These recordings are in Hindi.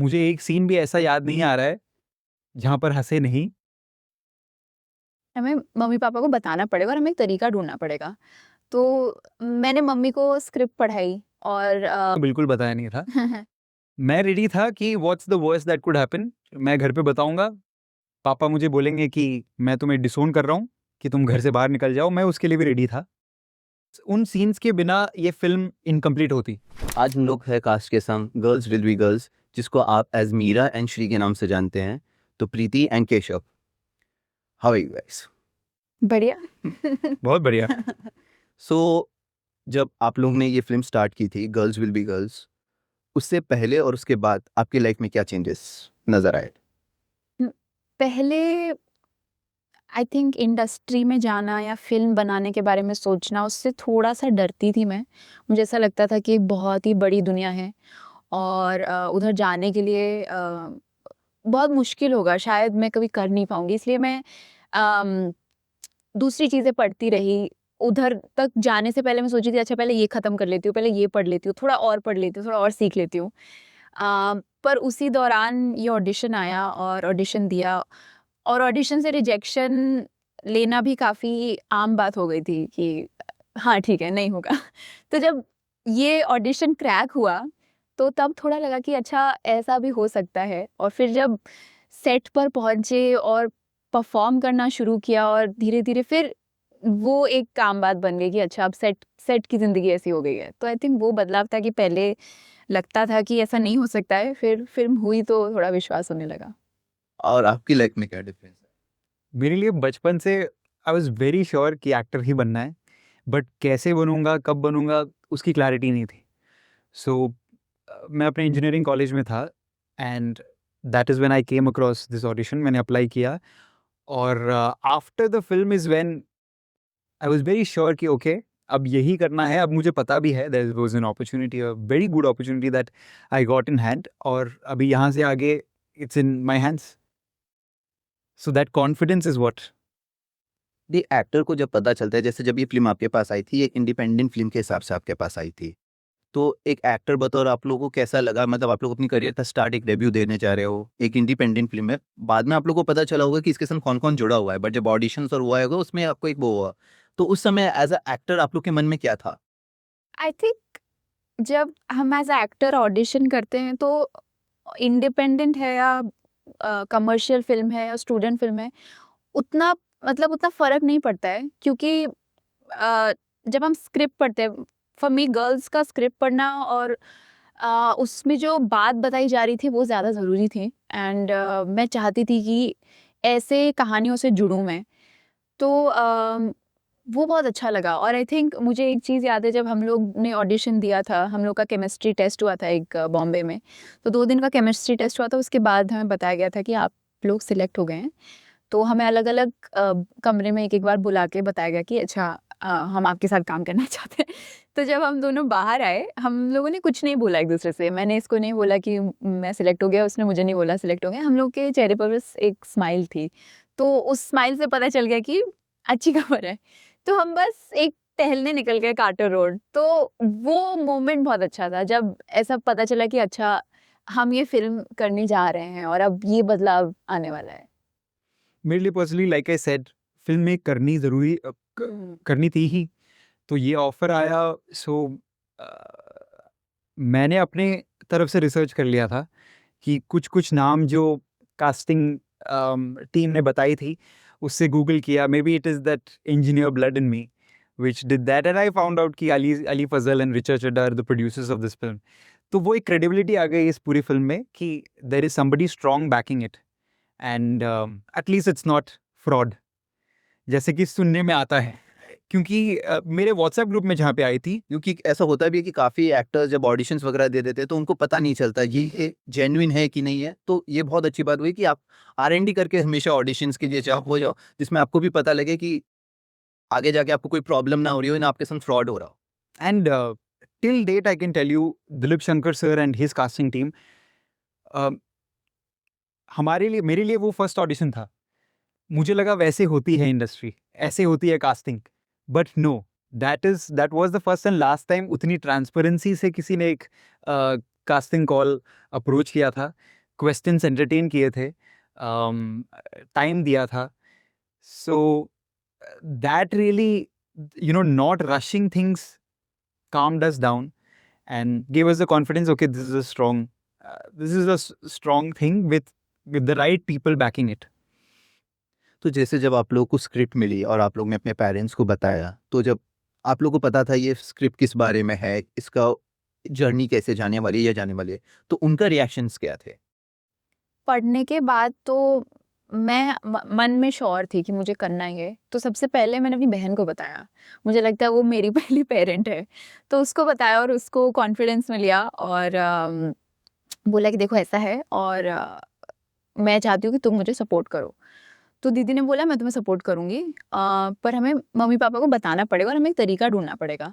मुझे एक सीन भी ऐसा याद नहीं आ रहा है जहाँ पर हँसे नहीं। हमें मम्मी-पापा को बताना पड़ेगा और हमें एक तरीका ढूँढना पड़ेगा। तो मैंने मम्मी को स्क्रिप्ट पढ़ाई और बिल्कुल बताया नहीं था। मैं रेडी था कि what's the worst that could happen, मैं घर पे बताऊँगा, पापा मुझे बोलेंगे कि मैं तुम्हें डिसोन कर रहा हूँ, कि तुम घर से बाहर निकल जाओ, मैं उसके लिए भी रेडी था। उन सीन्स के बिना ये फ़िल्म इनकम्प्लीट होती। आज हम लोग है कास्ट के संग गर्ल्स विल बी गर्ल्स, जिसको आप एज मीरा एंड श्री के नाम से जानते हैं। तो Preeti and Keshav, how are you guys? बढ़िया। बहुत बढ़िया। सो जब आप लोग ने ये फिल्म स्टार्ट की थी गर्ल्स विल बी गर्ल्स, उससे पहले और उसके बाद आपकी लाइफ में क्या चेंजेस नजर आए? पहले आई थिंक इंडस्ट्री में जाना या फ़िल्म बनाने के बारे में सोचना, उससे थोड़ा-सा डरती थी मैं। मुझे ऐसा लगता था कि बहुत ही बड़ी दुनिया है और उधर जाने के लिए बहुत मुश्किल होगा, शायद मैं कभी कर नहीं पाऊँगी। इसलिए मैं अम, दूसरी चीज़ें पढ़ती रही। उधर तक जाने से पहले मैं सोची थी अच्छा पहले ये ख़त्म कर लेती हूँ, पहले ये पढ़ लेती हूँ, थोड़ा और पढ़ लेती हूँ, थोड़ा और सीख लेती हूँ। पर उसी दौरान ये ऑडिशन आया और ऑडिशन दिया और ऑडिशन से रिजेक्शन लेना भी काफ़ी आम बात हो गई थी कि हाँ, ठीक है, नहीं होगा। तो जब ये ऑडिशन क्रैक हुआ, तो तब थोड़ा लगा कि अच्छा ऐसा भी हो सकता है और फिर जब सेट पर पहुँचे और परफ़ॉर्म करना शुरू किया और धीरे-धीरे फिर वो एक आम बात बन गई कि अच्छा अब सेट सेट की ज़िंदगी ऐसी हो गई है। तो आई थिंक वो बदलाव था कि पहले लगता था कि ऐसा नहीं हो सकता है, फिर फ़िल्म हुई तो थोड़ा विश्वास होने लगा। और आपकी लाइफ में क्या डिफरेंस है? मेरे लिए बचपन से आई वाज़ वेरी श्योर कि एक्टर ही बनना है, बट कैसे बनूँगा, कब बनूँगा, उसकी क्लैरिटी नहीं थी। सो मैं अपने इंजीनियरिंग कॉलेज में था and that is when I came across this audition, मैंने अप्लाई किया और after the film is when I was very sure कि ओके अब यही करना है। अब मुझे पता भी है there was an opportunity, a very good opportunity that I got in hand और अभी यहाँ से आगे it's in my hands. So that confidence is what. The actor को जब पता चलता है, जैसे जब ये फिल्म आपके पास आई थी, एक इंडिपेंडेंट फिल्म के हिसाब से आपके पास आई थी, तो एक एक्टर बतौर आप लोगों को कैसा लगा? मतलब आप लोग अपनी करियर का स्टार्ट, एक डेब्यू देने जा रहे हो, एक इंडिपेंडेंट फिल्म है। बाद में आप लोगों को पता चला होगा कि इसके साथ कौन-कौन जुड़ा हुआ है, बट जब ऑडिशंस और हुआ होगा उसमें आपको एक वो हुआ। तो उस समय एज़ अ एक्टर आप लोग के मन में क्या था? आई थिंक जब हम एज़ अ एक्टर ऑडिशन करते हैं तो इंडिपेंडेंट है या कमर्शियल फ़िल्म है या स्टूडेंट फ़िल्म है, उतना मतलब उतना फ़र्क नहीं पड़ता है क्योंकि जब हम स्क्रिप्ट पढ़ते हैं, फॉर मी गर्ल्स का स्क्रिप्ट पढ़ना और उसमें जो बात बताई जा रही थी वो ज़्यादा ज़रूरी थी एंड मैं चाहती थी कि ऐसे कहानियों से जुड़ूँ मैं। तो वो बहुत अच्छा लगा और आई थिंक मुझे एक चीज़ याद है जब हम लोग ने ऑडिशन दिया था, हम लोग का केमिस्ट्री टेस्ट हुआ था एक बॉम्बे में। तो 2 दिन का केमिस्ट्री टेस्ट हुआ था, उसके बाद हमें बताया गया था कि आप लोग सिलेक्ट हो गए हैं। तो हमें अलग-अलग कमरे में एक-एक बार बुला के बताया गया कि अच्छा हम आपके साथ काम करना चाहते हैं। तो जब हम दोनों बाहर आए, हम लोगों ने कुछ नहीं बोला एक-दूसरे से। मैंने इसको नहीं बोला कि मैं सिलेक्ट हो गया, उसने मुझे नहीं बोला सिलेक्ट हो गया। हम लोग के चेहरे पर बस एक स्माइल थी। तो उस स्माइल से पता चल गया कि अच्छी खबर है। तो हम बस एक टहलने निकल गए कार्टर रोड। तो वो मोमेंट बहुत अच्छा था जब ऐसा पता चला कि अच्छा हम ये फ़िल्म करने जा रहे हैं और अब ये बदलाव आने वाला है। मेरे लिए personally like I said film में करनी ज़रूरी करनी थी ही। तो ये ऑफ़र आया। सो मैंने अपने तरफ से रिसर्च कर लिया था कि कुछ-कुछ नाम जो कास्टिंग टीम ने बताई थी, उससे गूगल किया, may be it is that engineer blood in me which did that and I found out कि Ali Ali Fazal and Richard Chadha are the producers of this film. तो वो एक क्रेडिबिलिटी आ गई इस पूरी फ़िल्म में कि there is somebody strong backing it and at least it's not fraud जैसे कि सुनने में आता है। क्योंकि मेरे व्हाट्सएप ग्रुप में जहाँ पे आई थी। क्योंकि ऐसा होता भी है कि काफ़ी एक्टर्स जब ऑडिशंस वगैरह दे देते हैं, तो उनको पता नहीं चलता ये जेन्युइन है कि नहीं है। तो ये बहुत अच्छी बात हुई कि आप आर-एन-डी करके हमेशा ऑडिशंस कीजिए, चाहे हो जाओ, जिसमें आपको भी पता लगे कि आगे जाके आपको कोई प्रॉब्लम ना हो रही हो, ना आपके साथ फ्रॉड हो रहा हो। And till date I can tell you Dilip Shankar sir and his casting team, हमारे लिए मेरे लिए वो फर्स्ट ऑडिशन था। मुझे लगा वैसे होती है इंडस्ट्री, ऐसे होती है casting, but no, that was the first and last time उतनी ट्रांसपेरेंसी से किसी ने एक कास्टिंग कॉल अप्रोच किया था, क्वेश्चंस एंटरटेन किए थे, टाइम दिया था. So that really, you know, not rushing things calmed us down and gave us the confidence, okay, this is a strong, strong thing with the right people backing it. तो जैसे जब आप लोगों को स्क्रिप्ट मिली और आप लोग ने अपने पेरेंट्स को बताया, तो जब आप लोगों को पता था ये स्क्रिप्ट किस बारे में है, इसका जर्नी कैसे जाने वाली है या जाने वाली है, तो उनका रिएक्शंस क्या थे? पढ़ने के बाद तो मैं मन में श्योर थी कि मुझे करना ही है। तो सबसे पहले मैंने अपनी बहन को बताया, मुझे लगता है वो मेरी पहली पेरेंट है, तो उसको बताया और उसको कॉन्फिडेंस में लिया और बोला कि देखो ऐसा है और मैं चाहती हूँ कि तुम मुझे सपोर्ट करो। तो दीदी ने बोला मैं तुम्हें सपोर्ट करूँगी, पर हमें मम्मी पापा को बताना पड़ेगा और हमें एक तरीका ढूंढना पड़ेगा।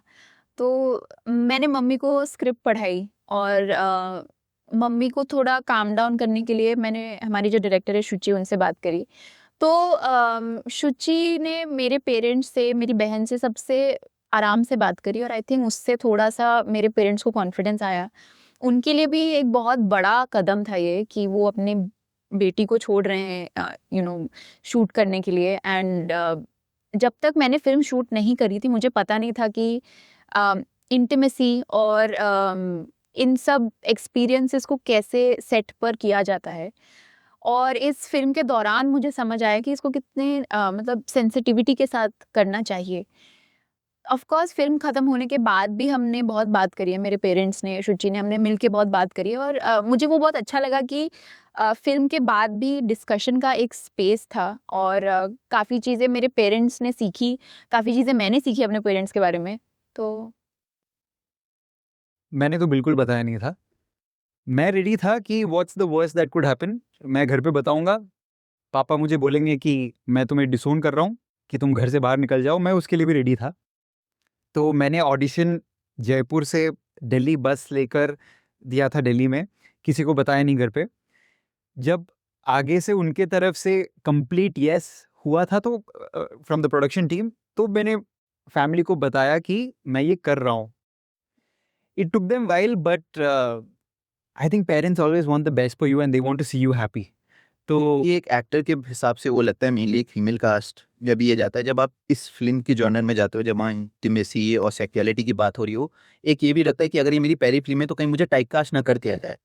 तो मैंने मम्मी को स्क्रिप्ट पढ़ाई और मम्मी को थोड़ा काम डाउन करने के लिए मैंने हमारी जो डायरेक्टर है शुचि, उनसे बात करी। तो शुचि ने मेरे पेरेंट्स से, मेरी बहन से सबसे आराम से बात करी और आई थिंक उससे थोड़ा सा मेरे पेरेंट्स को कॉन्फिडेंस आया। उनके लिए भी एक बहुत बड़ा कदम था ये कि वो अपने बेटी को छोड़ रहे हैं शूट करने के लिए। एंड जब तक मैंने फिल्म शूट नहीं करी थी मुझे पता नहीं था कि इंटीमेसी और इन सब एक्सपीरियंसेस को कैसे सेट पर किया जाता है। और इस फिल्म के दौरान मुझे समझ आया कि इसको कितने मतलब सेंसिटिविटी के साथ करना चाहिए। ऑफ कोर्स फिल्म ख़त्म होने के बाद भी हमने बहुत बात करी है, मेरे पेरेंट्स ने, शुचि ने, हमने मिलके बहुत बात करी है और मुझे वो बहुत अच्छा लगा कि फिल्म के बाद भी डिस्कशन का एक स्पेस था और काफ़ी चीज़ें मेरे पेरेंट्स ने सीखी, काफ़ी चीज़ें मैंने सीखी अपने पेरेंट्स के बारे में। तो मैंने तो बिल्कुल बताया नहीं था, मैं रेडी था कि what's the worst that could happen, मैं घर पे बताऊंगा, पापा मुझे बोलेंगे कि मैं तुम्हें डिसोन कर रहा हूँ कि तुम घर से बाहर निकल जाओ, मैं उसके लिए भी रेडी था। तो मैंने ऑडिशन जयपुर से दिल्ली बस लेकर दिया था दिल्ली में, किसी को बताया नहीं घर पे। जब आगे से उनके तरफ से कंप्लीट यस हुआ था तो फ्रॉम द प्रोडक्शन टीम, तो मैंने फैमिली को बताया कि मैं ये कर रहा हूँ। It took them while but I think parents always want the best for you and they want to see you happy. तो ये एक एक्टर के हिसाब से वो लगता है मेनली एक फीमेल कास्ट जब ये जाता है, जब आप इस फिल्म की जॉनर में जाते हो, जब वहाँ इंटीमेसी और सेक्सुअलिटी की बात हो रही हो, एक ये भी लगता है कि अगर ये मेरी पहली फिल्म है तो कहीं मुझे टाइप कास्ट ना कर दिया जाए।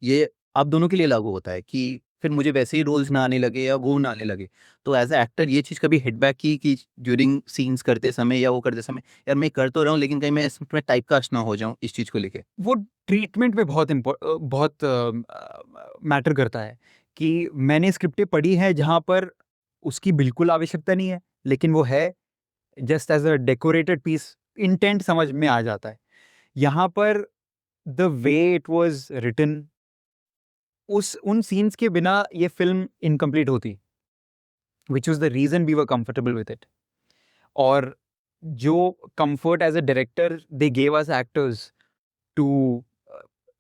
ये आप दोनों के लिए लागू होता है कि फिर मुझे वैसे ही रोल्स ना आने लगे या वो ना आने लगे। तो एज अ एक्टर ये चीज़ कभी हिटबैक की कि ड्यूरिंग सीन्स करते समय या वो करते समय, यार मैं कर तो रहा हूँ लेकिन कहीं मैं इसमें टाइप कास्ट ना हो जाऊँ इस चीज़ को लेके? वो ट्रीटमेंट में बहुत मैटर करता है कि मैंने स्क्रिप्टें पढ़ी हैं जहाँ पर उसकी बिल्कुल आवश्यकता नहीं है, लेकिन वो है just as a decorated piece, intent समझ में आ जाता है। यहाँ पर the way it was written, उन सीन्स के बिना ये फिल्म इनकम्प्लीट होती, which was the reason we were comfortable with it. और जो comfort as a director they gave us actors too,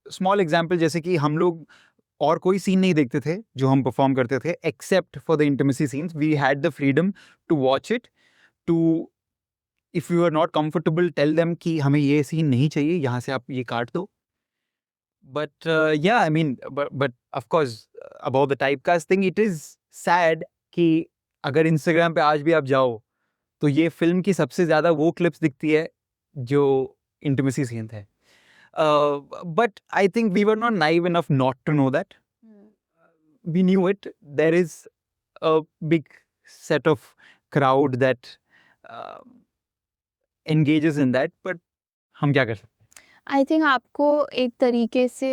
small example जैसे कि हम लोग और कोई सीन नहीं देखते थे जो हम परफॉर्म करते थे except for the intimacy scenes, we had the freedom to watch it, to if you are not comfortable tell them कि हमें ये सीन नहीं चाहिए, यहाँ से आप ये काट दो। But yeah I mean but of course about the type cast thing, it is sad कि अगर इंस्टाग्राम पे आज भी आप जाओ तो ये फिल्म की सबसे ज़्यादा वो क्लिप्स दिखती है जो इंटीमेसी सीन थे। But I think we were not naive enough not to know that. We knew it. There is a big set of crowd that uh, engages in that, but हम क्या कर सकते? आई थिंक आपको एक तरीके से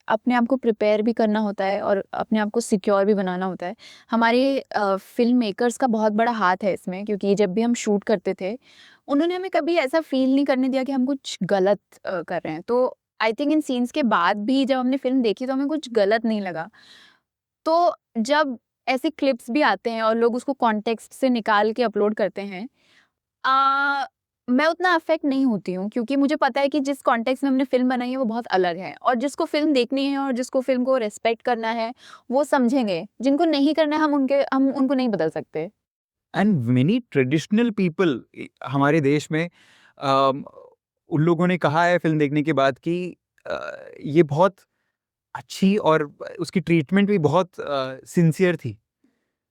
अपने आप को प्रिपेयर भी करना होता है और अपने आप को सिक्योर भी बनाना होता है। हमारे फिल्म मेकर्स का बहुत बड़ा हाथ है इसमें, क्योंकि जब भी हम शूट करते थे उन्होंने हमें कभी ऐसा फील नहीं करने दिया कि हम कुछ गलत कर रहे हैं। तो आई थिंक इन सीन्स के बाद भी जब हमने फिल्म देखी तो हमें कुछ गलत नहीं लगा। तो जब ऐसे क्लिप्स भी आते हैं और लोग उसको कॉन्टेक्स्ट से निकाल के अपलोड करते हैं, मैं उतना अफेक्ट नहीं होती हूँ, क्योंकि मुझे पता है कि जिस कॉन्टेक्स्ट में हमने फिल्म बनाई है वो बहुत अलग है और जिसको फिल्म देखनी है और जिसको फिल्म को रेस्पेक्ट करना है वो समझेंगे, जिनको नहीं करना है हम उनको नहीं बदल सकते। And many traditional people हमारे देश में उन लोगों ने कहा है फिल्म देखने के बाद कि ये बहुत अच्छी और उसकी ट्रीटमेंट भी बहुत सिंसियर थी.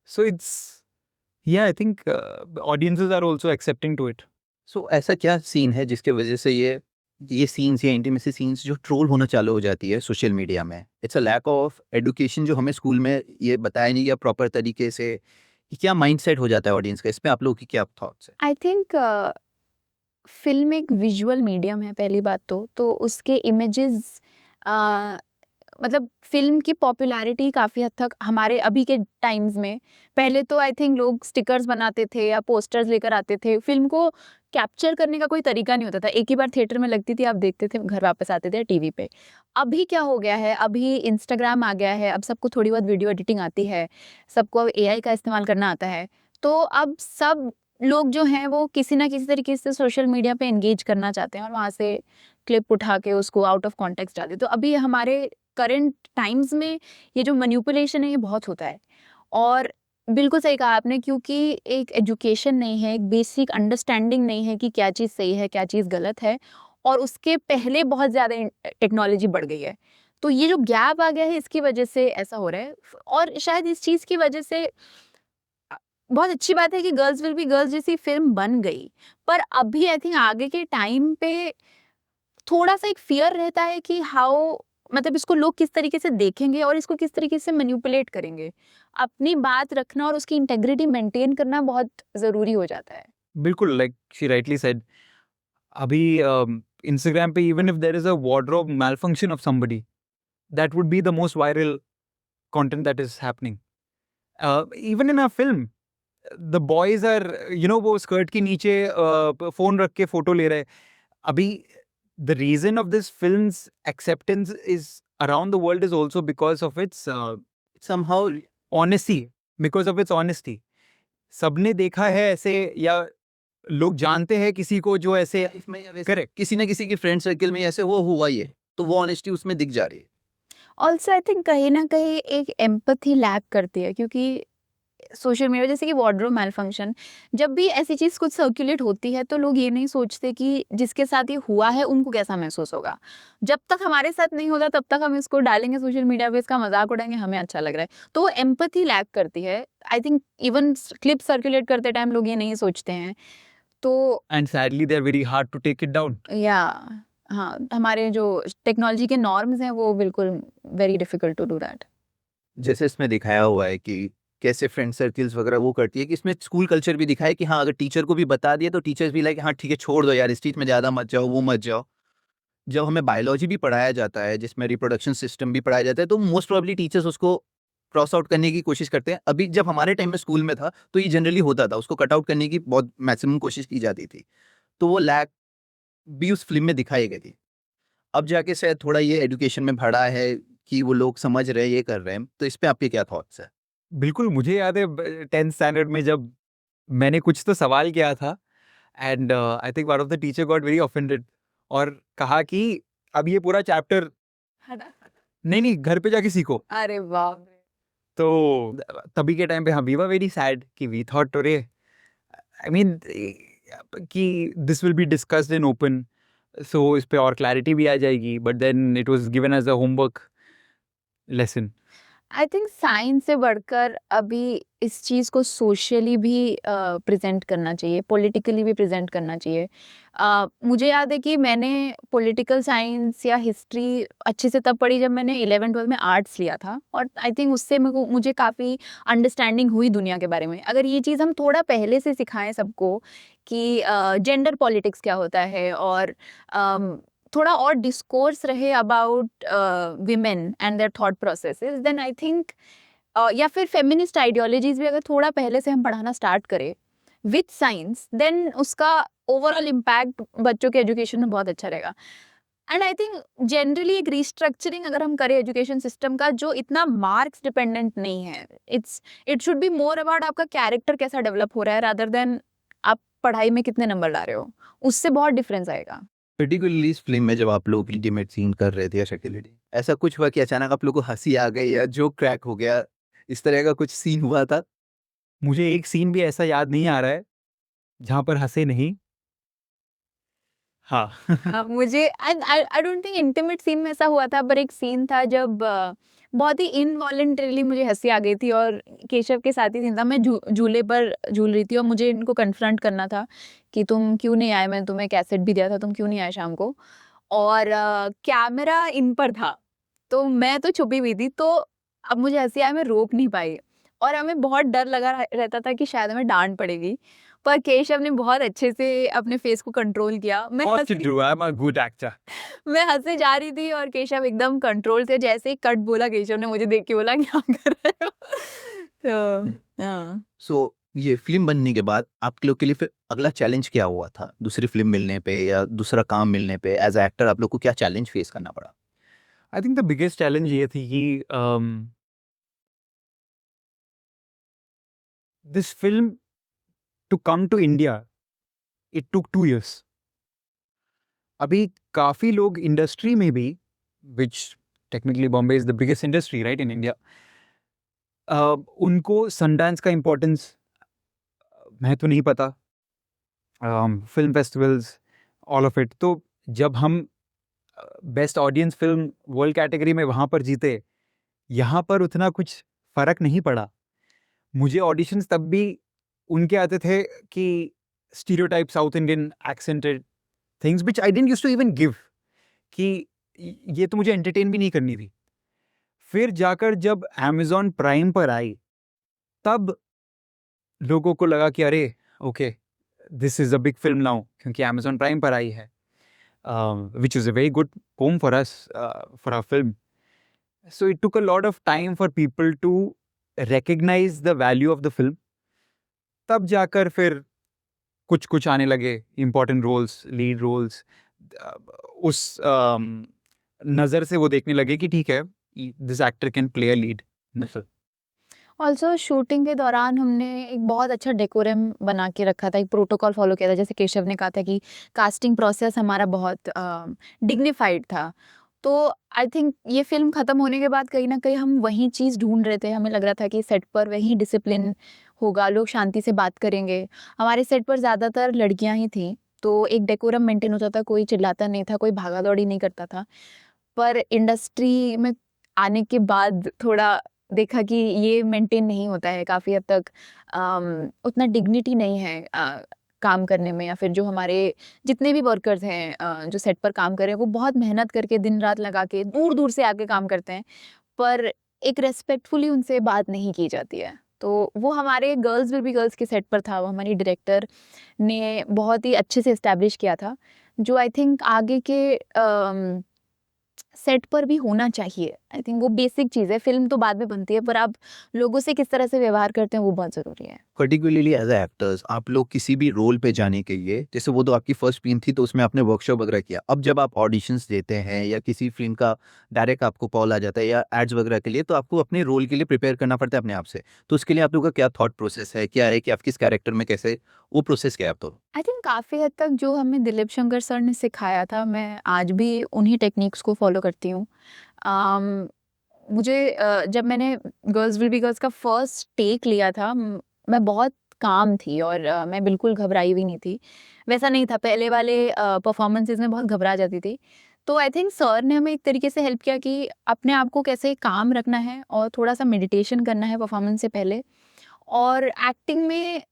So it's I think audiences are also accepting to it. So ऐसा क्या सीन है जिसके वजह से ये सीन्स या इंटीमेसी सीन्स जो ट्रोल होना चालू हो जाती है सोशल मीडिया में? It's a lack of education जो हमें स्कूल में ये बताया नहीं गया प्रॉपर तरीके से. कि क्या माइंडसेट हो जाता है ऑडियंस का? इस पे आप लोगों की क्या थॉट्स है? आई थिंक फिल्म एक विजुअल मीडियम है पहली बात तो उसके इमेजेस मतलब फिल्म की पॉपुलैरिटी काफ़ी हद तक हमारे अभी के टाइम्स में, पहले तो आई थिंक लोग स्टिकर्स बनाते थे या पोस्टर्स लेकर आते थे, फिल्म को कैप्चर करने का कोई तरीका नहीं होता था, एक ही बार थिएटर में लगती थी, आप देखते थे, घर वापस आते थे टीवी पे. अभी क्या हो गया है, अभी इंस्टाग्राम आ गया है, अब सबको थोड़ी बहुत वीडियो एडिटिंग आती है, सबको अब एआई का इस्तेमाल करना आता है, तो अब सब लोग जो हैं वो किसी ना किसी तरीके से सोशल मीडिया पे एंगेज करना चाहते हैं और वहाँ से क्लिप उठा के उसको आउट ऑफ कॉन्टेक्स्ट डालते हैं. तो अभी हमारे करंट टाइम्स में ये जो मैनिपुलेशन है ये बहुत होता है. और बिल्कुल सही कहा आपने, क्योंकि एक एजुकेशन नहीं है, एक बेसिक अंडरस्टैंडिंग नहीं है कि क्या चीज़ सही है, क्या चीज़ गलत है, और उसके पहले बहुत ज़्यादा टेक्नोलॉजी बढ़ गई है. तो ये जो गैप आ गया है इसकी वजह से ऐसा हो रहा है. और शायद इस चीज़ की वजह से बहुत अच्छी बात है कि गर्ल्स विल बी गर्ल्स जैसी फिल्म बन गई, पर अभी आई थिंक आगे के टाइम पे थोड़ा-सा एक फ़ियर रहता है कि हाउ, मतलब इसको लोग किस तरीके से देखेंगे और इसको किस तरीके से मैनिपुलेट करेंगे. अपनी बात रखना और उसकी इंटेग्रिटी मेंटेन करना बहुत ज़रूरी हो जाता है. बिल्कुल, लाइक शी राइटली सेड, अभी इंस्टाग्राम पे even if there is a wardrobe malfunction of somebody, that would be the most viral content that is happening. Even in a film, the boys are, वो स्कर्ट के नीचे फोन रख के फोटो ले रहे हैं. अभी the reason of this film's acceptance is around the world is also because of its Somehow honesty, because of its honesty. सबने देखा है ऐसे, या लोग जानते हैं किसी को जो ऐसे. इसमें करेक्ट. किसी ना किसी के फ्रेंड सर्कल में ऐसे वो हुआ ही है, तो वो ऑनेस्टी उसमें दिख जा रही है. ऑल्सो आई थिंक कहीं ना कहीं एक एम्पैथी लैक करती है, क्योंकि सोशल मीडिया जैसे कि वार्डरोब मैलफंक्शन, जब भी ऐसी चीज़ कुछ सर्कुलेट होती है तो लोग ये नहीं सोचते कि जिसके साथ ये हुआ है उनको कैसा महसूस होगा. जब तक हमारे साथ नहीं होता तब तक हम इसको डालेंगे सोशल मीडिया पे, इसका मजाक उड़ाएंगे, हमें अच्छा लग रहा है, तो वो एम्पैथी लैक करती है. I think even clip circulate करते टाइम लोग ये नहीं सोचते हैं. तो and sadly they are very hard to take it down. Yeah हाँ, हमारे जो टेक्नोलॉजी के नॉर्म्स हैं वो बिल्कुल very difficult to do that. जैसे इसमें दिखाया हुआ है कि कैसे फ्रेंड सर्कल्स वगैरह वो करती है, कि इसमें स्कूल कल्चर भी दिखाया कि हाँ अगर टीचर को भी बता दिया तो टीचर्स भी लाइक हाँ ठीक है छोड़ दो यार, इस चीज में ज़्यादा मत जाओ, वो मत जाओ. जब हमें बायोलॉजी भी पढ़ाया जाता है जिसमें रिप्रोडक्शन सिस्टम भी पढ़ाया जाता है, तो मोस्ट प्रोबेबली टीचर्स उसको क्रॉस आउट करने की कोशिश करते हैं. अभी जब हमारे टाइम में स्कूल में था तो ये जनरली होता था, उसको कट आउट करने की बहुत मैक्सिमम कोशिश की जाती थी, तो वो लैक भी उस फिल्म में दिखाई गई थी. अब जाके शायद थोड़ा ये एजुकेशन में बढ़ा है कि वो लोग समझ रहे हैं, ये कर रहे हैं, तो इस पे आपके क्या थॉट्स है? बिल्कुल, मुझे याद है 10th स्टैंडर्ड में जब मैंने कुछ तो सवाल किया था, and I think one of the teacher got very offended और कहा कि अब ये पूरा चैप्टर नहीं घर पे जाके सीखो. अरे बाप रे. तो तभी के टाइम पे हाँ वी वर वेरी सैड कि we thought today, I mean, कि this will be discussed in open, so इस पे और क्लैरिटी भी आ जाएगी, but then it was given as a homework lesson. I think science से बढ़कर अभी इस चीज़ को सोशली भी प्रेजेंट करना चाहिए, पॉलिटिकली भी प्रेजेंट करना चाहिए. मुझे याद है कि मैंने पॉलिटिकल साइंस या हिस्ट्री अच्छे से तब पढ़ी जब मैंने 11th-12 में आर्ट्स लिया था, और आई थिंक उससे मुझे काफ़ी अंडरस्टैंडिंग हुई दुनिया के बारे में. अगर ये चीज़ हम थोड़ा पहले से सिखाएं सबको कि जेंडर पॉलिटिक्स क्या होता है, और थोड़ा और डिस्कोर्स रहे about women and their thought processes, then I think, या फिर फेमिनिस्ट आइडियोलॉजीज भी अगर थोड़ा पहले से हम पढ़ाना स्टार्ट करें विद साइंस, देन उसका ओवरऑल इम्पैक्ट बच्चों के एजुकेशन में बहुत अच्छा रहेगा. एंड आई थिंक जनरली एक रिस्ट्रक्चरिंग अगर हम करें एजुकेशन सिस्टम का जो इतना मार्क्स डिपेंडेंट नहीं है, it should be more about आपका कैरेक्टर कैसा डेवलप हो रहा है, रादर देन आप पढ़ाई में कितने नंबर ला रहे हो, उससे बहुत डिफरेंस आएगा. पर्टिकुलरली इस फिल्म में जब आप लोग इंटीमेट सीन कर रहे थे या शक्ल, ऐसा कुछ हुआ कि अचानक आप लोग को हंसी आ गई या जोक क्रैक हो गया, इस तरह का कुछ सीन हुआ था? मुझे एक सीन भी ऐसा याद नहीं आ रहा है जहाँ पर हंसे नहीं. हाँ मुझे I don't think intimate scene में ऐसा हुआ था, पर एक सीन था जब बहुत ही इनवॉलेंटरीली मुझे हंसी आ गई थी और केशव के साथ ही सीन था। मैं झूले पर झूल रही थी और मुझे इनको कन्फ्रंट करना था कि तुम क्यों नहीं आए, मैंने तुम्हें कैसेट भी दिया था, तुम क्यों नहीं आए शाम को। और कैमरा इन पर था तो मैं तो छुपी हुई थी, तो अब मुझे हंसी आई, मैं रोक नहीं पाई और हमें बहुत डर लगा रहता था कि शायद हमें डांट पड़ेगी, पर केशव ने बहुत अच्छे से अपने फेस को कंट्रोल किया। What to do? I'm a good actor. मैं हंसे जा रही थी और केशव एकदम कंट्रोल से, जैसे ही कट बोला केशव ने मुझे देख के बोला क्या कर रहे हो। तो हाँ। सो ये फिल्म बनने के बाद आपके लोग के लिए फिर अगला चैलेंज क्या हुआ था? दूसरी फिल्म मिलने पे या दूसरा काम मिलने पे एज अ एक्टर आप लोग को क्या चैलेंज फेस करना पड़ा? I think the biggest challenge ये थी कि this film to come to India, it took 2 years. अभी काफ़ी लोग इंडस्ट्री में भी, which technically Bombay is the biggest industry, right, in India, उनको सनडांस का इम्पोर्टेंस महत्व नहीं पता, film festivals, all of it. तो जब हम best audience film world category में वहाँ पर जीते, यहाँ पर उतना कुछ फ़र्क नहीं पड़ा। मुझे ऑडिशंस तब भी उनके आते थे कि stereotype South Indian accented things which I didn't used to even give, कि ये तो मुझे एंटरटेन भी नहीं करनी थी। फिर जाकर जब अमेज़न प्राइम पर आई, तब लोगों को लगा कि अरे okay, this is a big film now, क्योंकि अमेज़न प्राइम पर आई है, which is a very good home for us, for our film. So it took a lot of time for people to recognize the value of the film. तब जाकर फिर कुछ कुछ आने लगे इम्पोर्टेंट रोल्स, लीड रोल्स। उस नज़र से वो देखने लगे कि ठीक है, this actor can play a lead. Also shooting के दौरान हमने एक बहुत अच्छा डेकोरम बना के रखा था, एक प्रोटोकॉल फॉलो किया था। जैसे केशव ने कहा था कि कास्टिंग प्रोसेस हमारा बहुत डिग्निफाइड था। तो आई थिंक ये फिल्म ख़त्म होने के बाद कहीं ना कहीं हम वही चीज़ ढूंढ रहे थे। हमें लग रहा था कि सेट पर वही डिसिप्लिन होगा, लोग शांति से बात करेंगे। हमारे सेट पर ज़्यादातर लड़कियां ही थीं, तो एक डेकोरम मेंटेन होता था, कोई चिल्लाता नहीं था, कोई भागा दौड़ी नहीं करता था। पर इंडस्ट्री में आने के बाद थोड़ा देखा कि ये मेंटेन नहीं होता है, काफ़ी हद तक उतना डिग्निटी नहीं है काम करने में, या फिर जो हमारे जितने भी वर्कर्स हैं जो सेट पर काम कर रहे हैं, वो बहुत मेहनत करके दिन रात लगा के दूर दूर से आके काम करते हैं, पर एक रेस्पेक्टफुली उनसे बात नहीं की जाती है। तो वो हमारे गर्ल्स विल बी गर्ल्स के सेट पर था, वो हमारी डायरेक्टर ने बहुत ही अच्छे से इस्टेब्लिश किया था, जो आई थिंक आगे के सेट पर भी होना चाहिए। आई थिंक वो बेसिक चीज़ है। फिल्म तो बाद में बनती है, पर आप लोगों से किस तरह से व्यवहार करते हैं वो बहुत ज़रूरी है। पर्टिकुलरली एज अ एक्टर्स आप लोग किसी भी रोल पे जाने के लिए, जैसे वो तो आपकी फर्स्ट फिल्म थी तो उसमें आपने वर्कशॉप वगैरह किया, अब जब आप ऑडिशंस देते हैं या किसी फिल्म का डायरेक्ट आपको कॉल आ जाता है या एड्स वगैरह के लिए, तो आपको अपने रोल के लिए प्रिपेयर करना पड़ता है अपने आप से। तो उसके लिए आप लोग का क्या थॉट प्रोसेस है, क्या है कि आप किस कैरेक्टर में कैसे, वो प्रोसेस क्या है आप तो? आई थिंक काफ़ी हद तक जो हमें दिलीप शंकर सर ने सिखाया था, मैं आज भी उन्हीं टेक्निक्स को फॉलो करती हूँ। मुझे जब मैंने गर्ल्स विल बी गर्ल्स का फर्स्ट टेक लिया था, मैं बहुत काम थी और मैं बिल्कुल घबराई हुई नहीं थी। वैसा नहीं था, पहले वाले परफॉर्मेंसेस में बहुत घबरा जाती थी। तो आई थिंक सर ने हमें एक तरीके से हेल्प किया कि अपने आप को कैसे काम रखना है और थोड़ा सा मेडिटेशन करना है परफॉर्मेंस से पहले। और एक्टिंग में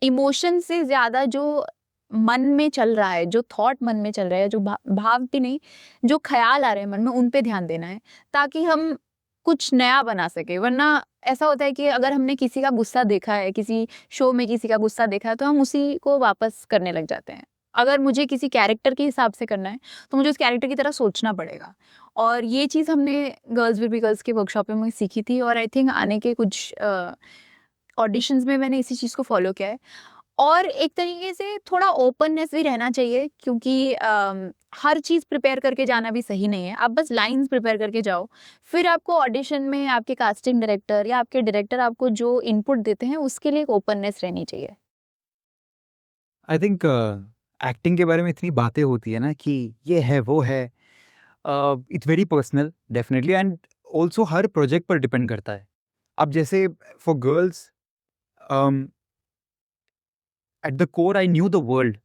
इमोशन से ज़्यादा जो मन में चल रहा है, जो थॉट मन में चल रहा है, जो भाव भी नहीं, जो ख़्याल आ रहे हैं मन में, उन पे ध्यान देना है, ताकि हम कुछ नया बना सकें। वरना ऐसा होता है कि अगर हमने किसी का गुस्सा देखा है, किसी शो में किसी का गुस्सा देखा है, तो हम उसी को वापस करने लग जाते हैं। अगर मुझे किसी कैरेक्टर के हिसाब से करना है, तो मुझे उस कैरेक्टर की तरह सोचना पड़ेगा। और ये चीज़ हमने गर्ल्स विल बी गर्ल्स के वर्कशॉप में सीखी थी, और आई थिंक आने के कुछ ऑडिशंस में मैंने इसी चीज़ को फॉलो किया है। और एक तरीके से थोड़ा ओपननेस भी रहना चाहिए, क्योंकि हर चीज़ प्रिपेयर करके जाना भी सही नहीं है। आप बस लाइंस प्रिपेयर करके जाओ, फिर आपको ऑडिशन में आपके कास्टिंग डायरेक्टर या आपके डायरेक्टर आपको जो इनपुट देते हैं, उसके लिए एक ओपननेस रहनी चाहिए। आई थिंक एक्टिंग के बारे में इतनी बातें होती है ना कि ये है वो है, it's very personal definitely, and also her project पर डिपेंड करता है। अब जैसे for girls, at the core I knew the world,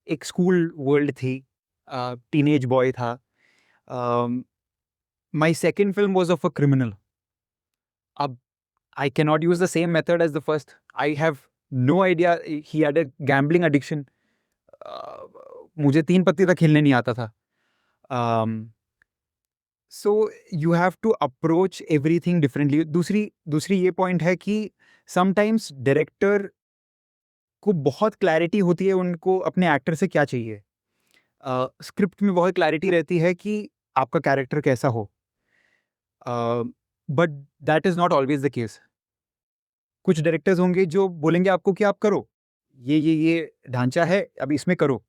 एक स्कूल वर्ल्ड थी, टीनेज बॉय था. My second film was of a criminal. अब I cannot use the same method as the first. I have no idea he had a gambling addiction. मुझे 3 पत्ती तक खेलने नहीं आता था. So you have to approach everything differently. दूसरी ये पॉइंट है कि sometimes डायरेक्टर को बहुत क्लैरिटी होती है उनको अपने एक्टर से क्या चाहिए. स्क्रिप्ट में बहुत क्लैरिटी रहती है कि आपका कैरेक्टर कैसा हो, but that is not always the case. कुछ डायरेक्टर्स होंगे जो बोलेंगे आपको कि आप करो, ये ढांचा है, अब इसमें करो.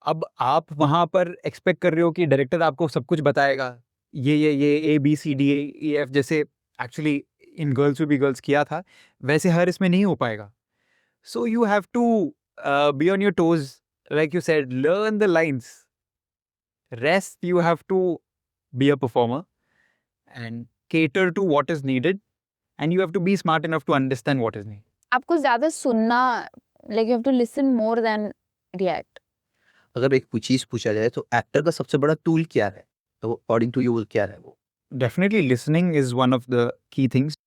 अब आप वहाँ पर एक्सपेक्ट कर रहे हो कि डायरेक्टर आपको सब कुछ बताएगा, ये ABCD E F, जैसे actually in girls will be girls किया था, वैसे हर इसमें नहीं हो पाएगा. So you have to be on your toes, like you said, learn the lines. Rest you have to be a performer and cater to what is needed, and you have to be smart enough to understand what is needed. आपको ज्यादा सुनना, like you have to listen more than react. अगर एक चीज पूछा जाए तो एक्टर का सबसे बड़ा टूल क्या है, तो अकॉर्डिंग टू यू क्या है वो? Definitely listening is one of the key things.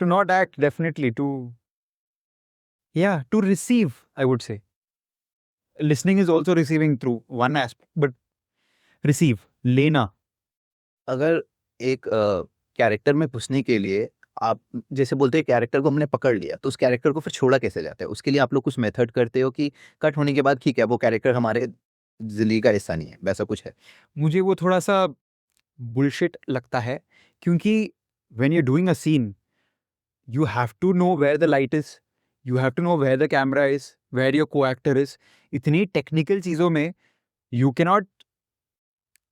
To not act, definitely to receive, I would say. Listening is also receiving through one aspect, but receive, लेना. अगर एक कैरेक्टर में घुसने के लिए आप जैसे बोलते हैं कैरेक्टर को हमने पकड़ लिया, तो उस कैरेक्टर को फिर छोड़ा कैसे जाता है? उसके लिए आप लोग कुछ मेथड करते हो कि कट होने के बाद ठीक है वो कैरेक्टर हमारे जिंदगी का हिस्सा नहीं है, वैसा कुछ है? मुझे वो थोड़ा सा बुलशिट लगता है, क्योंकि when you're doing a scene, you have to know where the light is, you have to know where the camera is, where your co-actor is. इतनी टेक्निकल चीज़ों में you cannot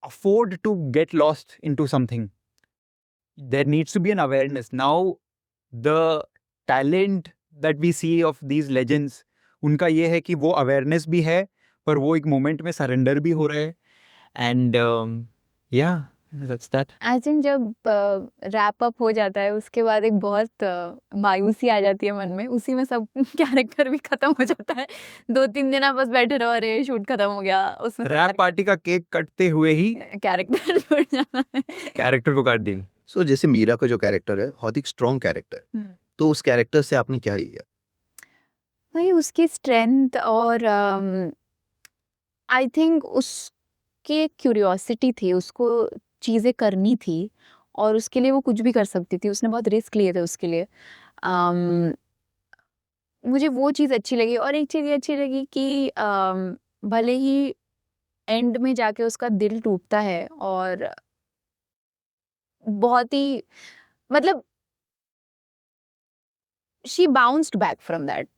afford to get lost into something. There needs to be an awareness. Now, the talent that we see of these legends, उनका ये है कि वो awareness भी है, पर वो एक moment में surrender भी हो रहे हैं. And that's that. I think जब रैप अप हो जाता है उसके बाद एक बहुत मायूसी आ जाती है मन में, उसी में सब कैरेक्टर भी खत्म हो जाता है. 2-3 दिन आप बस बैठे रहो, अरे शूट खत्म हो गया, उसमें रैप पार्टी का केक कटते हुए ही कैरेक्टर छूट जाता है. कैरेक्टर को काट दी. सो जैसे मीरा का जो कैरेक्टर है बहुत ही स्ट्रॉन्ग कैरेक्टर, तो उस कैरेक्टर से आपने क्या लिया? वही उसकी स्ट्रेंथ, और आई थिंक उसकी एक क्यूरियोसिटी थी, उसको चीज़ें करनी थी और उसके लिए वो कुछ भी कर सकती थी. उसने बहुत रिस्क लिए थे उसके लिए. मुझे वो चीज़ अच्छी लगी. और एक चीज़ ये अच्छी लगी कि भले ही एंड में जाके उसका दिल टूटता है, और बहुत ही मतलब she bounced back from that.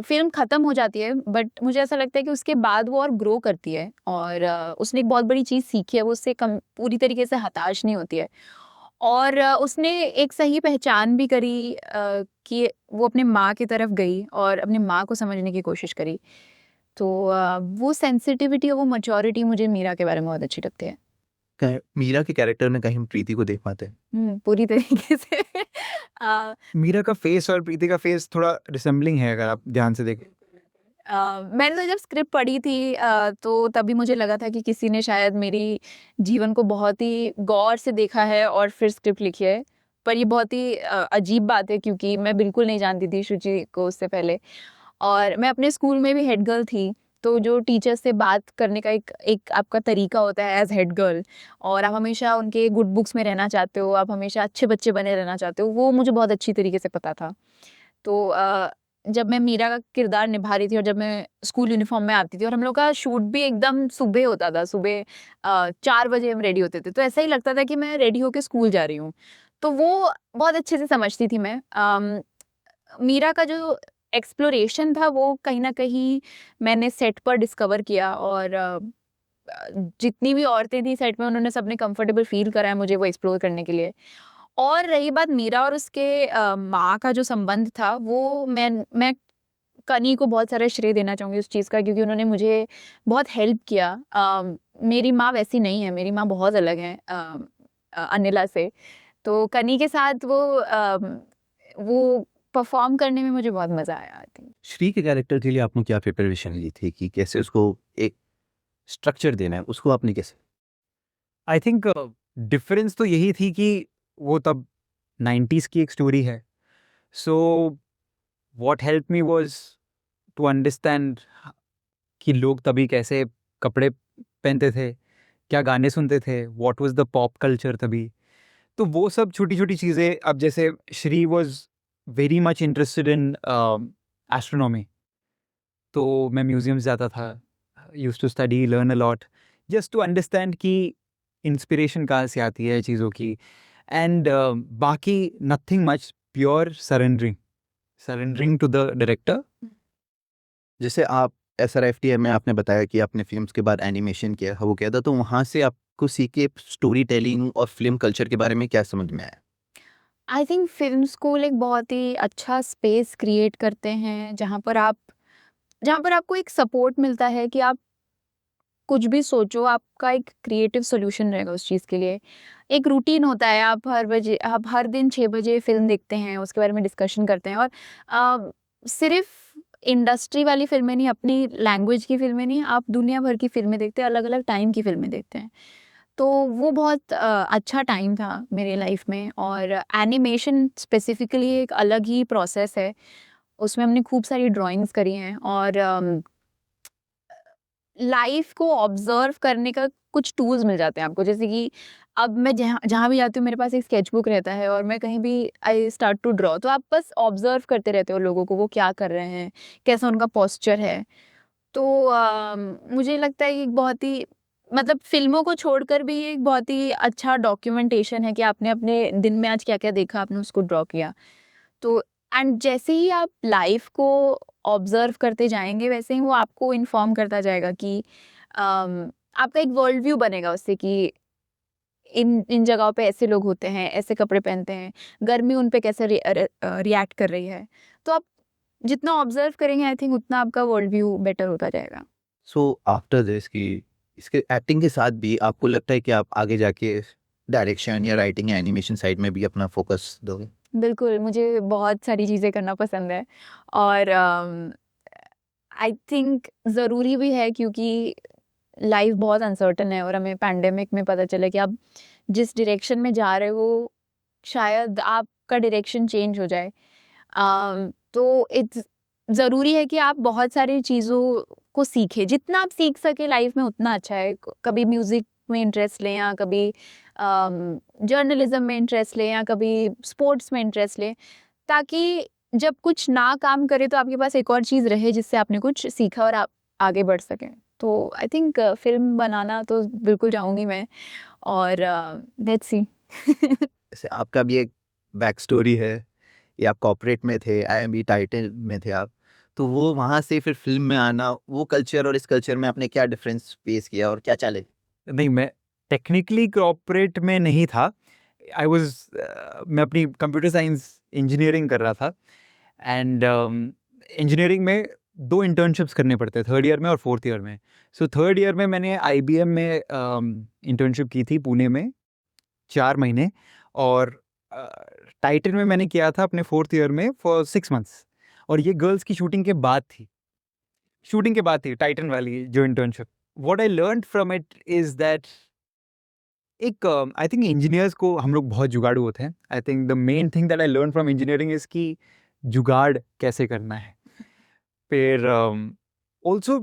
Film खत्म हो जाती है, बट मुझे ऐसा लगता है कि उसके बाद वो और ग्रो करती है, और उसने एक बहुत बड़ी चीज़ सीखी है. वो उससे पूरी तरीके से हताश नहीं होती है, और उसने एक सही पहचान भी करी कि वो अपने माँ की तरफ गई और अपनी माँ को समझने की कोशिश करी. तो वो सेंसिटिविटी और वो मैच्योरिटी मुझे मीरा के बारे में बहुत अच्छी लगती है. मीरा के कैरेक्टर में कहीं हम प्रीति को देख पाते हैं? पूरी तरीके से. मीरा का फेस और प्रीति का फेस थोड़ा रिसेंबलिंग है, अगर आप ध्यान से देखें. मैंने तो जब स्क्रिप्ट पढ़ी थी तो तभी मुझे लगा था कि किसी ने शायद मेरी जीवन को बहुत ही गौर से देखा है और फिर स्क्रिप्ट लिखी है. पर ये बहुत ही अजीब बात है, क्योंकि मैं बिल्कुल नहीं जानती थी शुचि को उससे पहले, और मैं अपने स्कूल में भी हेड गर्ल थी. तो जो टीचर से बात करने का एक आपका तरीका होता है एज हेड गर्ल, और आप हमेशा उनके गुड बुक्स में रहना चाहते हो, आप हमेशा अच्छे बच्चे बने रहना चाहते हो, वो मुझे बहुत अच्छी तरीके से पता था. तो जब मैं मीरा का किरदार निभा रही थी और जब मैं स्कूल यूनिफॉर्म में आती थी, और हम लोग का शूट भी एकदम सुबह होता था, सुबह 4 बजे हम रेडी होते थे, तो ऐसा ही लगता था कि मैं रेडी होकर स्कूल जा रही हूँ. तो वो बहुत अच्छे से समझती थी मैं. मीरा का जो एक्सप्लोरेशन था वो कहीं ना कहीं मैंने सेट पर डिस्कवर किया, और जितनी भी औरतें थी सेट में उन्होंने सबने कंफर्टेबल फील करा है मुझे वो एक्सप्लोर करने के लिए. और रही बात मीरा और उसके माँ का जो संबंध था, वो मैं कनी को बहुत सारा श्रेय देना चाहूँगी उस चीज़ का, क्योंकि उन्होंने मुझे बहुत हेल्प किया. मेरी माँ वैसी नहीं है, मेरी माँ बहुत अलग है अनिला से. तो कनी के साथ वो परफॉर्म करने में मुझे बहुत मज़ा आया आई थिंक। श्री के कैरेक्टर के लिए आपने क्या प्रिपरेशन ली थी कि कैसे उसको एक स्ट्रक्चर देना है, उसको आपने कैसे? आई थिंक डिफरेंस तो यही थी कि वो तब 90s की एक स्टोरी है, so what help me was to understand कि लोग तभी कैसे कपड़े पहनते थे, क्या गाने सुनते थे, what was the pop culture तभी। तो वो सब छोटी छोटी चीज़ें, अब जैसे Shri was very much interested in astronomy, तो मैं म्यूजियम्स जाता था, used to study learn a lot just to understand कि इंस्पिरेशन कहाँ से आती है चीज़ों की। एंड बाकी nothing much, pure surrendering to the director. जैसे आप SRFTM में आपने बताया कि आपने फिल्म्स के बाद एनिमेशन किया, वो किया था, तो वहाँ से आपको सीख के स्टोरी टेलिंग और फिल्म कल्चर के बारे में क्या समझ में आया? आई थिंक फिल्म स्कूल एक बहुत ही अच्छा स्पेस क्रिएट करते हैं जहाँ पर आपको एक सपोर्ट मिलता है कि आप कुछ भी सोचो, आपका एक क्रिएटिव सॉल्यूशन रहेगा उस चीज़ के लिए। एक रूटीन होता है, आप हर दिन 6 बजे फ़िल्म देखते हैं, उसके बारे में डिस्कशन करते हैं और सिर्फ़ इंडस्ट्री वाली फ़िल्में नहीं, अपनी लैंग्वेज की फ़िल्में नहीं, आप दुनिया भर की फ़िल्में देखते हैं, अलग-अलग टाइम की फ़िल्में देखते हैं। तो वो बहुत अच्छा टाइम था मेरे लाइफ़ में और एनिमेशन स्पेसिफ़िकली एक अलग ही प्रोसेस है। उसमें हमने खूब सारी ड्राइंग्स करी हैं और लाइफ को ऑब्जर्व करने का कुछ टूल्स मिल जाते हैं आपको, जैसे कि अब मैं जहाँ जहाँ भी जाती हूँ मेरे पास एक स्केचबुक रहता है और मैं कहीं भी आई स्टार्ट टू ड्रॉ, तो आप बस ऑब्जर्व करते रहते हो लोगों को, वो क्या कर रहे हैं, कैसा उनका पोस्चर है। तो मुझे लगता है कि एक बहुत ही मतलब फिल्मों को छोड़कर भी ये एक बहुत ही अच्छा डॉक्यूमेंटेशन है कि आपने अपने दिन में आज क्या क्या देखा, आपने उसको ड्रॉ किया। तो एंड जैसे ही आप लाइफ को ऑब्जर्व करते जाएंगे वैसे ही वो आपको इन्फॉर्म करता जाएगा कि आपका एक वर्ल्ड व्यू बनेगा उससे कि इन इन जगहों पे ऐसे लोग होते हैं, ऐसे कपड़े पहनते हैं, गर्मी उन पे कैसे रिएक्ट कर रही है। तो आप जितना ऑब्जर्व करेंगे आई थिंक उतना आपका वर्ल्ड व्यू बेटर होता जाएगा। सो आफ्टर दिस कि इसके एक्टिंग के साथ भी आपको लगता है कि आप आगे जाके डायरेक्शन या राइटिंग या एनिमेशन साइड में भी अपना फोकस दोगे? बिल्कुल, मुझे बहुत सारी चीज़ें करना पसंद है और आई थिंक ज़रूरी भी है क्योंकि लाइफ बहुत अनसर्टन है और हमें पैंडेमिक में पता चला कि आप जिस डायरेक्शन में जा रहे हो शायद आपका डायरेक्शन चेंज हो जाए। तो इट्स ज़रूरी है कि आप बहुत सारी चीज़ों को सीखें, जितना आप सीख सके लाइफ में उतना अच्छा है। कभी म्यूज़िक में इंटरेस्ट लें या कभी जर्नलिज्म में इंटरेस्ट लें या कभी स्पोर्ट्स में इंटरेस्ट लें, ताकि जब कुछ ना काम करे तो आपके पास एक और चीज़ रहे जिससे आपने कुछ सीखा और आप आगे बढ़ सकें। तो आई थिंक फिल्म बनाना तो बिल्कुल चाहूँगी मैं और लेट्स सी। जैसे आपका भी एक बैक स्टोरी है, या आप कॉर्पोरेट में थे, IMB टाइटल में थे आप, तो वो वहाँ से फिर फिल्म में आना, वो कल्चर और इस कल्चर में आपने क्या डिफरेंस फेस किया और क्या चैलेंज? नहीं, मैं टेक्निकली कॉर्पोरेट में नहीं था। आई वाज मैं अपनी कंप्यूटर साइंस इंजीनियरिंग कर रहा था एंड इंजीनियरिंग में 2 इंटर्नशिप्स करने पड़ते हैं, 3rd ईयर में और 4th ईयर में। सो 3rd ईयर में मैंने IBM में इंटर्नशिप की थी पुणे में 4 महीने और टाइटन में मैंने किया था अपने 4th ईयर में फॉर 6 मंथ्स और ये गर्ल्स की शूटिंग के बाद थी। शूटिंग के बाद थी टाइटन वाली जो internship. What I learned from it is that एक आई थिंक इंजीनियर्स को हम लोग बहुत जुगाड़ू होते हैं। I think the main thing that I learn from engineering is कि जुगाड़ कैसे करना है। फिर ऑल्सो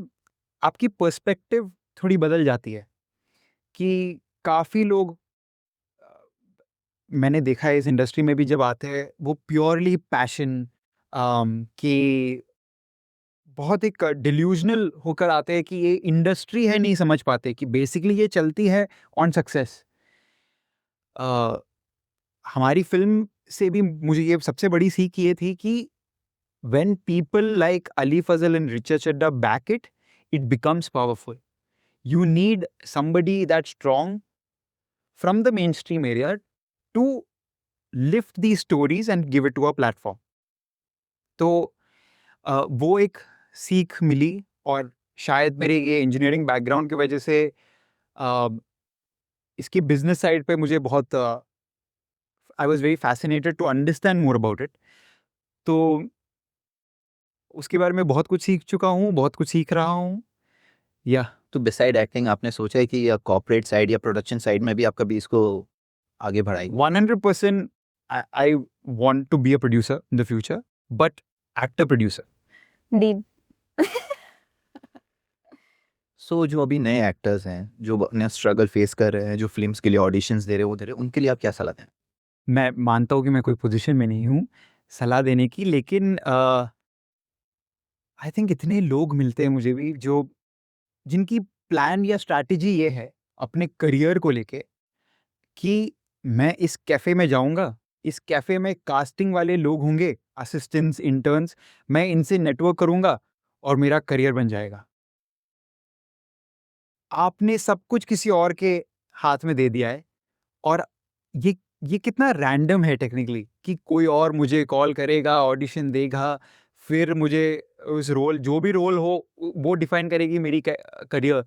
आपकी पर्सपेक्टिव थोड़ी बदल जाती है कि काफ़ी लोग मैंने देखा है इस इंडस्ट्री में भी जब आते हैं वो प्योरली पैशन कि बहुत एक डिल्यूजनल होकर आते हैं कि ये इंडस्ट्री है, नहीं समझ पाते कि बेसिकली ये चलती है ऑन सक्सेस। हमारी फिल्म से भी मुझे ये सबसे बड़ी सीख ये थी कि when people like Ali Fazal and Richa Chadda back it, it becomes powerful. You need somebody that's strong from the mainstream area to lift these stories and give it to a platform. तो वो एक सीख मिली और शायद मेरे ये इंजीनियरिंग बैकग्राउंड की वजह से अ, इसकी बिजनेस साइड पे मुझे बहुत I was very fascinated to understand more about it. तो उसके बारे में बहुत कुछ सीख चुका हूँ, बहुत कुछ सीख रहा हूँ। या तो बिसाइड एक्टिंग आपने सोचा है कि या कॉर्पोरेट साइड या प्रोडक्शन साइड में भी आप कभी इसको आगे बढ़ाएंगे? 100% I want to be a producer in the future, but actor producer. Deep so जो अभी नए एक्टर्स हैं जो अपने स्ट्रगल फेस कर रहे हैं, जो फिल्म्स के लिए ऑडिशंस दे रहे हैं, वो दे रहे हैं, उनके लिए आप क्या सलाह दें? मैं मानता हूँ कि मैं कोई पोजीशन में नहीं हूँ सलाह देने की, लेकिन आई थिंक इतने लोग मिलते हैं मुझे भी जो जिनकी प्लान या स्ट्रैटेजी ये है अपने करियर को लेके कि मैं इस कैफ़े में जाऊँगा, इस कैफ़े में कास्टिंग वाले लोग होंगे, असिस्टेंट्स, इंटर्न्स, मैं इनसे नेटवर्क करूँगा और मेरा करियर बन जाएगा। आपने सब कुछ किसी और के हाथ में दे दिया है और ये ये कितना रैंडम है टेक्निकली कि कोई और मुझे कॉल करेगा, ऑडिशन देगा, फिर मुझे उस रोल जो भी रोल हो वो डिफाइन करेगी मेरी career.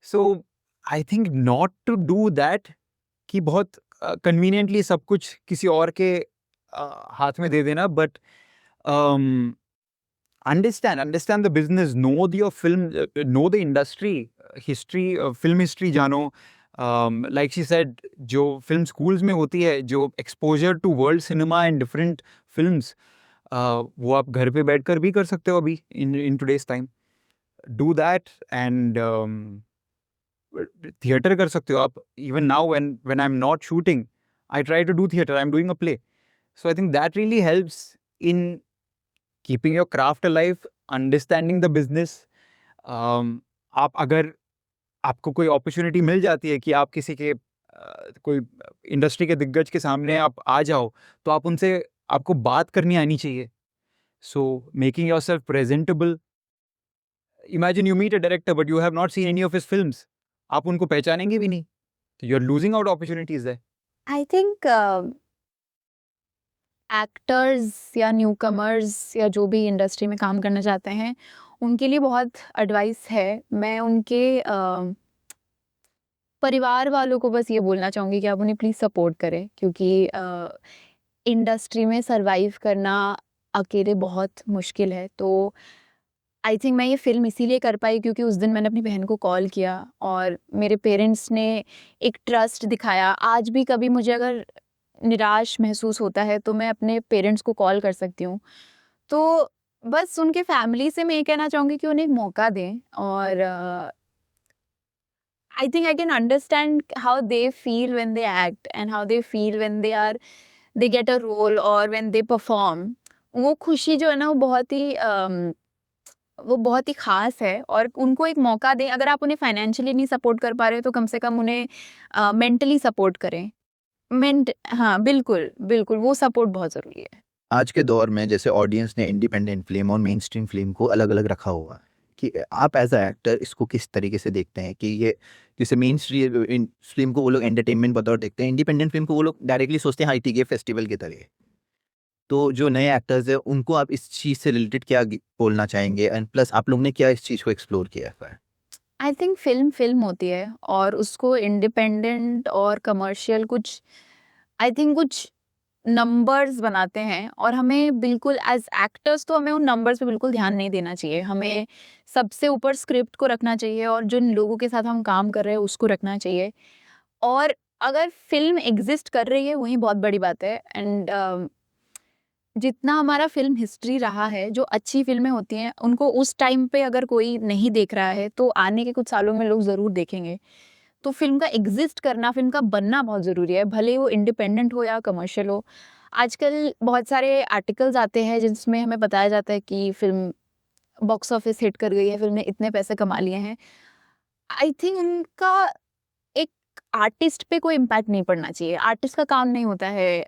So I think not to do that कि बहुत कन्वीनियंटली सब कुछ किसी और के हाथ में दे देना, but understand the business, know your film, know the industry, history, film history जानो। Like she said, जो film schools में होती है, जो exposure to world cinema and different films, वो आप घर पे बैठकर भी कर सकते हो अभी in today's time. Do that and theater कर सकते हो आप। Even now when I'm not shooting, I try to do theater. I'm doing a play. So I think that really helps in keeping your craft alive, understanding the business. आप अगर आपको कोई अपॉर्चुनिटी मिल जाती है कि आप किसी के कोई इंडस्ट्री के दिग्गज के सामने आप आ जाओ, तो आप उनसे आपको बात करनी आनी चाहिए। So making yourself presentable. Imagine you meet a director but you have not seen any of his films, आप उनको पहचानेंगे भी नहीं, तो you are losing out opportunities there. I think actors या न्यू कमर्स या जो भी इंडस्ट्री में काम करना चाहते हैं उनके लिए बहुत एडवाइस है। मैं उनके परिवार वालों को बस ये बोलना चाहूँगी कि आप उन्हें प्लीज़ सपोर्ट करें, क्योंकि इंडस्ट्री में सरवाइव करना अकेले बहुत मुश्किल है। तो आई थिंक मैं ये फ़िल्म इसीलिए कर पाई क्योंकि उस दिन मैंने अपनी बहन को कॉल किया और मेरे पेरेंट्स ने एक ट्रस्ट दिखाया। आज भी कभी मुझे अगर निराश महसूस होता है तो मैं अपने पेरेंट्स को कॉल कर सकती हूँ। तो बस उनके फैमिली से मैं ये कहना चाहूँगी कि उन्हें एक मौका दें, और I think I can understand how they feel when they act and how they feel when they get a role or when they perform. वो खुशी जो है ना वो बहुत ही ख़ास है, और उनको एक मौका दें। अगर आप उन्हें फाइनेंशियली नहीं सपोर्ट कर पा रहे हो तो कम से कम उन्हें मेंटली सपोर्ट करें। हाँ, बिल्कुल, बिल्कुल, वो सपोर्ट बहुत ज़रूरी है। आज के दौर में जैसे ऑडियंस ने इंडिपेंडेंट फिल्म और मेन स्ट्रीम फिल्म को अलग अलग रखा हुआ है, कि आप एज अ एक्टर इसको किस तरीके से देखते हैं कि ये जैसे मेन स्ट्रीम फिल्म को वो लोग एंटरटेनमेंट बतौर देखते हैं, इंडिपेंडेंट फिल्म को वो लोग डायरेक्टली सोचते हैं हाई टी के फेस्टिवल की तरह। तो जो नए एक्टर्स हैं उनको आप इस चीज़ से रिलेटेड क्या बोलना चाहेंगे, एंड प्लस आप लोग ने क्या इस चीज़ को एक्सप्लोर किया है? आई थिंक फिल्म होती है और उसको इंडिपेंडेंट और कमर्शियल कुछ नंबर्स बनाते हैं, और हमें बिल्कुल एज एक्टर्स तो हमें उन नंबर्स पे बिल्कुल ध्यान नहीं देना चाहिए। हमें सबसे ऊपर स्क्रिप्ट को रखना चाहिए और जिन लोगों के साथ हम काम कर रहे हैं उसको रखना चाहिए। और अगर फिल्म एग्जिस्ट कर रही है वही बहुत बड़ी बात है। एंड जितना हमारा फिल्म हिस्ट्री रहा है, जो अच्छी फिल्में होती हैं उनको उस टाइम पे अगर कोई नहीं देख रहा है तो आने के कुछ सालों में लोग ज़रूर देखेंगे। तो फिल्म का एग्जिस्ट करना, फिल्म का बनना बहुत ज़रूरी है, भले वो इंडिपेंडेंट हो या कमर्शियल हो। आजकल बहुत सारे आर्टिकल्स आते हैं जिसमें हमें बताया जाता है कि फिल्म बॉक्स ऑफिस हिट कर गई है, फिल्म ने इतने पैसे कमा लिए हैं। आई थिंक उनका एक आर्टिस्ट पे कोई इम्पैक्ट नहीं पड़ना चाहिए। आर्टिस्ट का काम नहीं होता है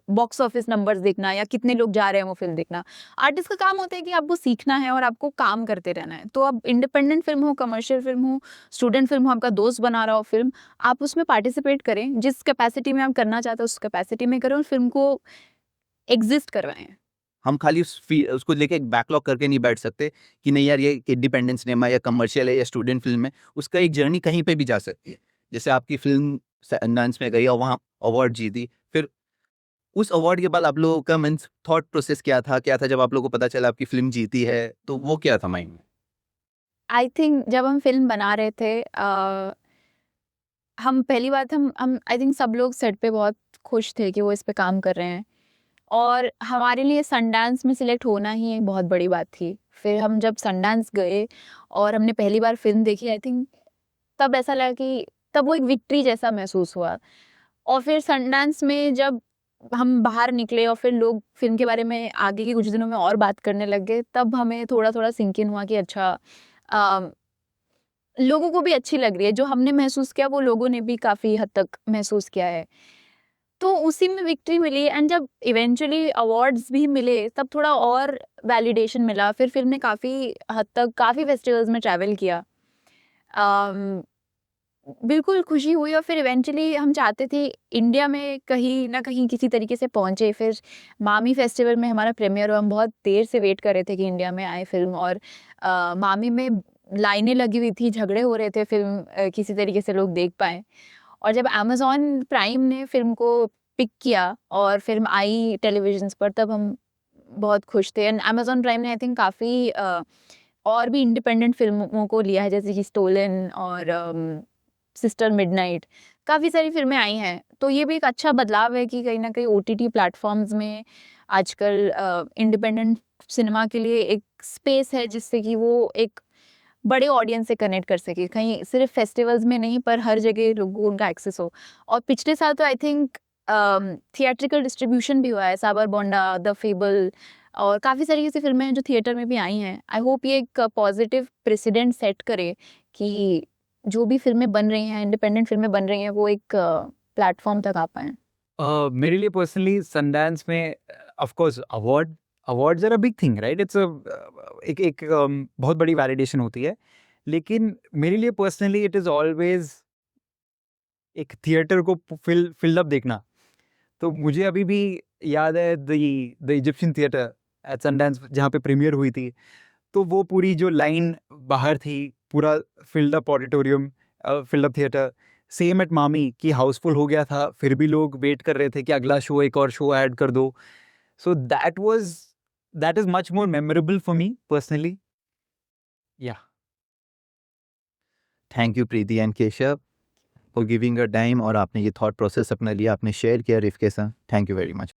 बॉक्स ऑफिस नंबर्स देखना या कितने लोग जा रहे हैं वो फिल्म देखना। आर्टिस्ट का काम होता है कि आपको सीखना है और आपको काम करते रहना है। तो अब इंडिपेंडेंट फिल्म हो, कमर्शियल फिल्म हो, स्टूडेंट फिल्म हो, आपका दोस्त बना रहा हो फिल्म, आप उसमें पार्टिसिपेट करें। जिस कैपेसिटी में आप करना चाहते हो उस कैपेसिटी में करें और फिल्म को एग्जिस्ट करवाएं। हम खाली उसको लेके एक बैकलॉग करके नहीं बैठ सकते कि नहीं यार ये इंडिपेंडेंट सिनेमा या कमर्शियल है या स्टूडेंट फिल्म है, उसका एक जर्नी कहीं पे भी जा सकती है। जैसे आपकी फिल्म सनडांस में गई और वहाँ अवार्ड जीती, फिर उस अवार्ड के बाद आप लोगों का मीन्स थॉट प्रोसेस क्या था जब आप लोगों को पता चला आपकी फिल्म जीती है, तो वो क्या था माइंड में? आई थिंक जब हम फिल्म बना रहे थे हम पहली बात हम आई थिंक सब लोग सेट पे बहुत खुश थे कि वो इस पे काम कर रहे हैं, और हमारे लिए सनडांस में सिलेक्ट होना ही एक बहुत बड़ी बात थी। फिर हम जब सनडांस गए और हमने पहली बार फिल्म देखी, आई थिंक तब ऐसा लगा कि तब वो एक विक्ट्री जैसा महसूस हुआ। और फिर सनडांस में जब हम बाहर निकले और फिर लोग फिल्म के बारे में आगे के कुछ दिनों में और बात करने लग गए, तब हमें थोड़ा थोड़ा सिंक इन हुआ कि अच्छा लोगों को भी अच्छी लग रही है। जो हमने महसूस किया वो लोगों ने भी काफ़ी हद तक महसूस किया है। तो उसी में विक्ट्री मिली, एंड जब इवेंचुअली अवार्ड्स भी मिले तब थोड़ा और वैलिडेशन मिला। फिर फिल्म ने काफ़ी हद तक काफ़ी फेस्टिवल्स में ट्रैवल किया। बिल्कुल खुशी हुई, और फिर इवेंचुअली हम चाहते थे इंडिया में कहीं ना कहीं किसी तरीके से पहुंचे। फिर मामी फेस्टिवल में हमारा प्रीमियर हुआ। हम बहुत देर से वेट कर रहे थे कि इंडिया में आए फिल्म, और मामी में लाइनें लगी हुई थी, झगड़े हो रहे थे फिल्म किसी तरीके से लोग देख पाए। और जब अमेज़ॉन प्राइम ने फिल्म को पिक किया और फिल्म आई टेलीविजन पर, तब हम बहुत खुश थे। एंड अमेज़ॉन प्राइम ने आई थिंक काफ़ी और भी इंडिपेंडेंट फिल्मों को लिया है, जैसे कि स्टोलन और सिस्टर मिडनाइट, काफ़ी सारी फिल्में आई हैं। तो ये भी एक अच्छा बदलाव है कि कहीं ना कहीं OTT प्लेटफॉर्म्स में आजकल इंडिपेंडेंट सिनेमा के लिए एक स्पेस है, जिससे कि वो एक बड़े ऑडियंस से कनेक्ट कर सके, कहीं सिर्फ फेस्टिवल्स में नहीं पर हर जगह लोगों को उनका एक्सेस हो। और पिछले साल तो आई थिंक थिएट्रिकल डिस्ट्रीब्यूशन भी हुआ है, साबर बोंडा, द फेबल, और काफ़ी सारी ऐसी फिल्में हैं जो थिएटर में भी आई हैं। आई होप ये एक पॉजिटिव प्रेसिडेंट सेट करे कि जो भी फिल्में बन रही हैं, इंडिपेंडेंट फिल्में बन रही हैं, वो एक प्लेटफॉर्म तक आ पाएँ। मेरे लिए पर्सनली सनडांस में of course awards are a big thing, right? It's एक बहुत बड़ी वैलिडेशन होती है। लेकिन मेरे लिए पर्सनली इट इज़ ऑलवेज एक थिएटर को फिल्ड अप देखना। तो मुझे अभी भी याद है the Egyptian theatre at Sundance, जहाँ पे प्रीमियर हुई थी। तो वो पूरी जो लाइन बाहर थी, पूरा filled up auditorium, filled up theatre. Same at MAMI की हाउसफुल हो गया था, फिर भी लोग वेट कर रहे थे कि अगला शो, एक और शो ऐड कर दो। So that is much more memorable for me personally. या thank you Preeti and Keshav for giving your time, और आपने ये थॉट प्रोसेस अपना लिया, आपने शेयर किया रिफ के साथ। Thank you very much.